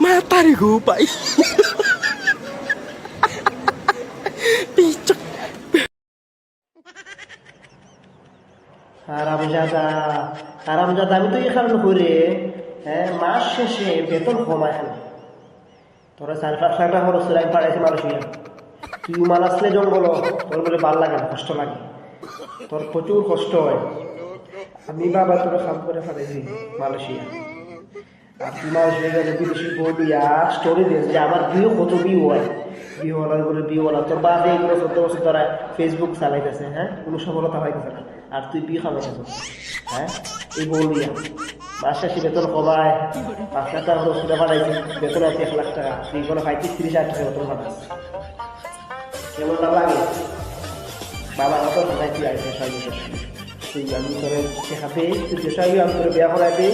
Matahari gupai. Picek. হারামজাদা হারামজাদা, আমি তো এখানে ঘুরে মাস শেষে বেতন কমায় না। তোরা 4-5 লাখ খরচ করে আমি পাঠাইছি মালয়েশিয়া। তুই মাল আসলে জঙ্গল, তোর বলে ভাল লাগে না, কষ্ট লাগে, তোর প্রচুর কষ্ট হয়। আমি বাবা তোরা কাম করে পাঠাইছি মালয়েশিয়া, আর তুই মালয়েশিয়া গেলে বিদেশি বউ দিয়া স্টোরি দিস যে আমার বিয়ে কত বিয়ে হয়, বিয়েওয়ালার বলে বিয়েওয়ালা। তোর বাপ এইগুলো 14 বছর তোরা ফেসবুক চালাইতেছে, কোনো সফলতা হইতেছে না, আর তুই বিয়ে খাওয়াইতেছ। এই বউ দিয়া মাস শেষে বেতন কমায় 5 লাখ টাকা খরচ করে পাঠাইছি, বেতন আছে 1 লাখ টাকা, তুই কোনো 35-30 হাজার টাকা বেতন পাঠাস, কেমন না লাগে? বাবা কত খাই তুই আইসে 6 বছর, তুই আমি তোর শেখাতে তুই 6 আমি তোর বিয়া করাইতে